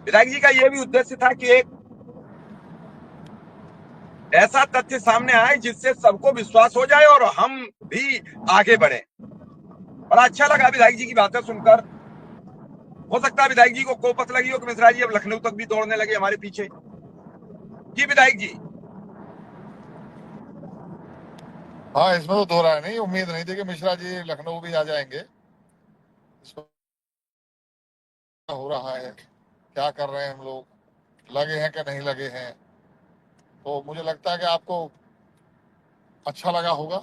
विधायक जी का यह भी उद्देश्य था कि एक ऐसा तथ्य सामने आए जिससे सबको विश्वास हो जाए और हम भी आगे बढ़े। बड़ा अच्छा लगा विधायक जी की बातें सुनकर। हो सकता है विधायक जी को कोपत लगी हो कि मिश्रा जी अब लखनऊ तक भी दौड़ने लगे हमारे पीछे। जी विधायक जी। हाँ, इसमें तो दो राय नहीं, उम्मीद नहीं थी कि मिश्रा जी लखनऊ भी आ जाएंगे। इसमें हो रहा है, क्या कर रहे हैं हम लोग, लगे हैं कि नहीं लगे हैं। तो मुझे लगता है कि आपको अच्छा लगा होगा,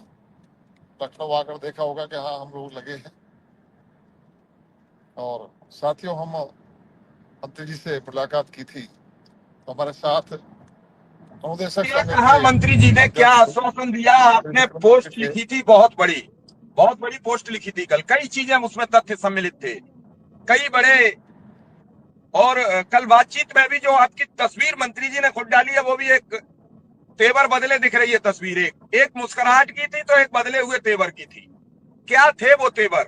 लखनऊ आकर देखा होगा कि हाँ हम लोग लगे हैं। और साथियों, हम मंत्री जी से मुलाकात की थी, तो हमारे साथ अनुदेशक क्या संघ कहा के मंत्री जी ने, क्या अध्यक्ष आश्वासन दिया? आपने पोस्ट लिखी थी बहुत बड़ी पोस्ट लिखी थी कल, कई चीजें उसमें तथ्य सम्मिलित थे, कई बड़े। और कल बातचीत में भी जो आपकी तस्वीर मंत्री जी ने खुद डाली है, वो भी एक तेवर बदले दिख रही है तस्वीर। एक मुस्कुराहट की थी तो एक बदले हुए तेवर की थी। क्या थे वो तेवर?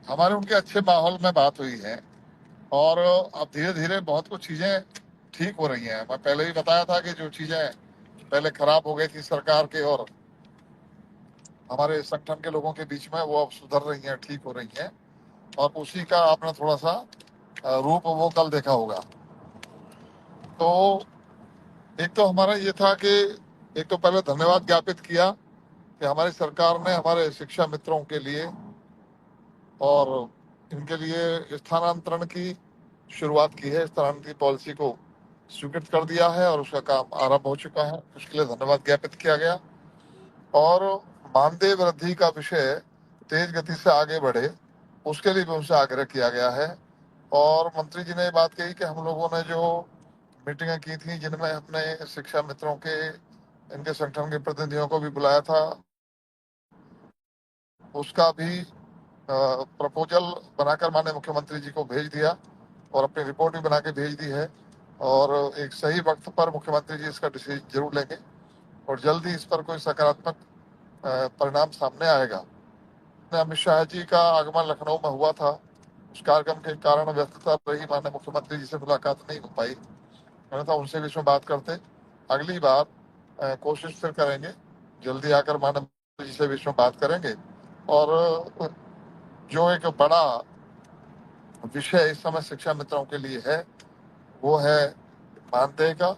हमारे उनके अच्छे माहौल में बात हुई है, और अब धीरे धीरे बहुत कुछ चीजें ठीक हो रही हैं। मैं पहले ही बताया था कि जो चीजें पहले खराब हो गई थी सरकार के और हमारे संगठन के लोगों के बीच में, वो अब सुधर रही हैं, ठीक हो रही हैं। और उसी का आपने थोड़ा सा रूप वो कल देखा होगा। तो एक तो हमारा ये था कि एक तो पहले धन्यवाद ज्ञापित किया कि हमारी सरकार ने हमारे शिक्षा मित्रों के लिए और इनके लिए स्थानांतरण की शुरुआत की है। स्थानांतरण की पॉलिसी को स्वीकृत कर दिया है और उसका काम आरंभ हो चुका है। उसके लिए धन्यवाद ज्ञापित किया गया। और मानदेय वृद्धि का विषय तेज गति से आगे बढ़े, उसके लिए भी उनसे आग्रह किया गया है। और मंत्री जी ने ये बात कही कि हम लोगों ने जो मीटिंगें की थी, जिनमें हमने शिक्षा मित्रों के, इनके संगठन के प्रतिनिधियों को भी बुलाया था, उसका भी प्रपोजल बनाकर माननीय मुख्यमंत्री जी को भेज दिया और अपनी रिपोर्ट भी बना के भेज दी है। और एक सही वक्त पर मुख्यमंत्री जी इसका डिसीजन जरूर लेंगे और जल्दी इस पर कोई सकारात्मक परिणाम सामने आएगा। अमित शाह जी का आगमन लखनऊ में हुआ था, उस कार्यक्रम के कारण व्यस्तता रही, माननीय मुख्यमंत्री जी से मुलाकात नहीं हो पाई। मैंने था उनसे भी इसमें बात करते, अगली बार कोशिश फिर करेंगे, जल्दी आकर माननीय मुख्यमंत्री जी से भी इसमें बात करेंगे। और जो एक बड़ा विषय इस समय शिक्षा मित्रों के लिए है, वो है मानदेय का।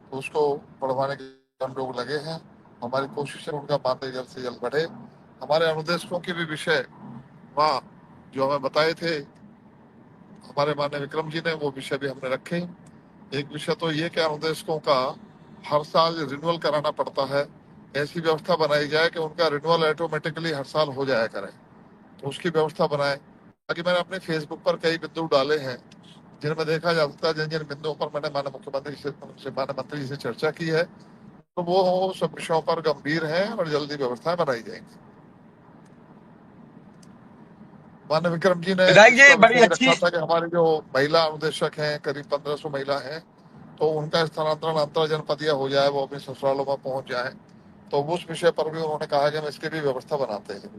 उसको बढ़वाने के हम लोग लगे हैं। हमारी कोशिश है उनका मानदेय जल्द से जल्द बढ़े। हमारे अनुदेशकों के भी विषय वहाँ जो हमें बताए थे हमारे माननीय विक्रम जी ने, वो विषय भी हमने रखे। एक विषय तो ये कि अनुदेशकों का हर साल रिन्यूअल कराना पड़ता है, ऐसी व्यवस्था बनाई जाए कि उनका रिन्यूअल ऑटोमेटिकली हर साल हो जाया करे, तो उसकी व्यवस्था बनाए। ताकि मैंने अपने फेसबुक पर कई बिंदु डाले हैं जिनमें देखा जा सकता है, जिन जिन बिंदुओं पर मैंने माननीय मुख्यमंत्री से माननीय मंत्री जी से चर्चा की है, तो वो सब विषयों पर गंभीर है और जल्दी व्यवस्थाएं बनाई जाएंगी। माननीय विक्रम जी ने विधायक इसका जी बड़ी विषय अच्छी। रखा था कि हमारे जो महिला अनुदेशक हैं, करीब 1500 महिला हैं, तो उनका स्थानांतरण अंतर जनपदीय हो जाए, वो अपने ससुरालों में पहुंच जाए। तो उस विषय पर भी उन्होंने कहा कि हम इसकी भी व्यवस्था बनाते हैं।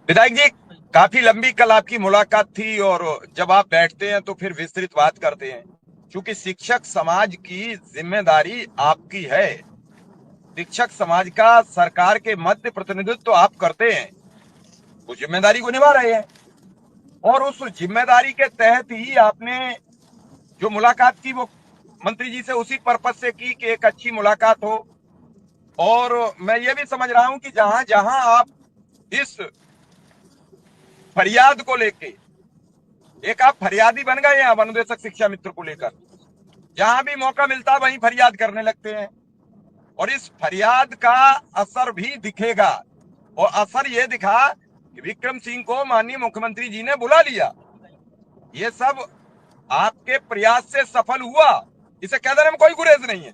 विधायक जी काफी लंबी कल आपकी मुलाकात थी, और जब आप बैठते हैं तो फिर विस्तृत बात करते हैं। क्योंकि शिक्षक समाज की जिम्मेदारी आपकी है, शिक्षक समाज का सरकार के मध्य प्रतिनिधित्व तो आप करते हैं, उस जिम्मेदारी को निभा रहे हैं। और उस जिम्मेदारी के तहत ही आपने जो मुलाकात की वो मंत्री जी से उसी पर्पज से की कि एक अच्छी मुलाकात हो। और मैं ये भी समझ रहा हूं कि जहां जहां आप इस फरियाद को लेके, एक आप फरियादी बन गए हैं अब अनुदेशक शिक्षा मित्र को लेकर, जहां भी मौका मिलता है वहीं फरियाद करने लगते हैं। और इस फरियाद का असर भी दिखेगा, और असर ये दिखा कि विक्रम सिंह को माननीय मुख्यमंत्री जी ने बुला लिया। ये सब आपके प्रयास से सफल हुआ, इसे कह देने में कोई गुरेज नहीं है।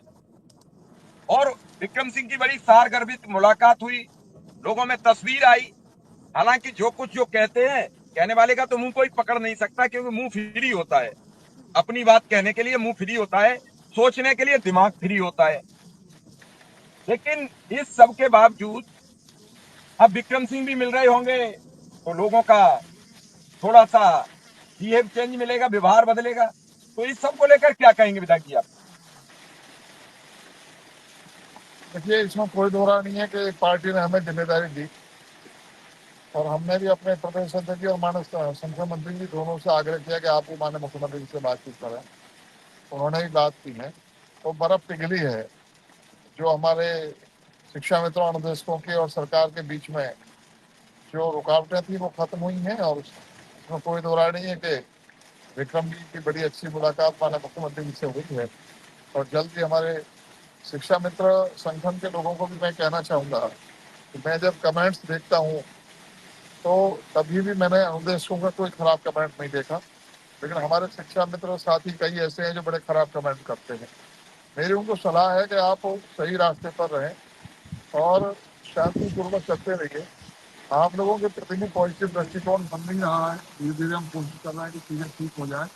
और विक्रम सिंह की बड़ी सारगर्भित मुलाकात हुई, लोगों में तस्वीर आई। हालांकि जो कुछ जो कहते हैं, कहने वाले का तो मुंह कोई पकड़ नहीं सकता, क्योंकि मुंह फ्री होता है, अपनी बात कहने के लिए मुंह फ्री होता है, सोचने के लिए दिमाग फ्री होता है। लेकिन इस सब के बावजूद अब विक्रम सिंह भी मिल रहे होंगे, तो लोगों का थोड़ा सा बिहेव चेंज मिलेगा, व्यवहार बदलेगा। तो इस सब को लेकर क्या कहेंगे विधायक जी आप? देखिए, इसमें कोई दो राय नहीं है कि पार्टी ने हमें जिम्मेदारी दी और हमने भी अपने प्रदेश अध्यक्ष और माननीय संसद मंत्री जी दोनों से आग्रह किया कि आप भी माननीय मुख्यमंत्री जी से बातचीत करें। उन्होंने ही बात की है। तो बर्फ पिघली है। जो हमारे शिक्षा मित्रों, अनुदेशकों के और सरकार के बीच में जो रुकावटें थी वो खत्म हुई हैं और इसमें कोई दो राय नहीं है कि विक्रम जी की बड़ी अच्छी मुलाकात माननीय मुख्यमंत्री जी से हुई है। और जल्द ही हमारे शिक्षा मित्र संगठन के लोगों को भी मैं कहना चाहूँगा कि मैं जब कमेंट्स देखता हूँ तो कभी भी मैंने अनुदेशकों का कोई खराब कमेंट नहीं देखा, लेकिन हमारे शिक्षा मित्र साथी कई ऐसे हैं जो बड़े खराब कमेंट करते हैं। मेरी उनको सलाह है कि आप सही रास्ते पर रहें और शांतिपूर्वक चलते रहिए। आप लोगों के प्रति भी पॉजिटिव दृष्टिकोण बन नहीं रहा है। धीरे धीरे हम कोशिश कर रहे हैं कि चीज़ें ठीक हो जाए।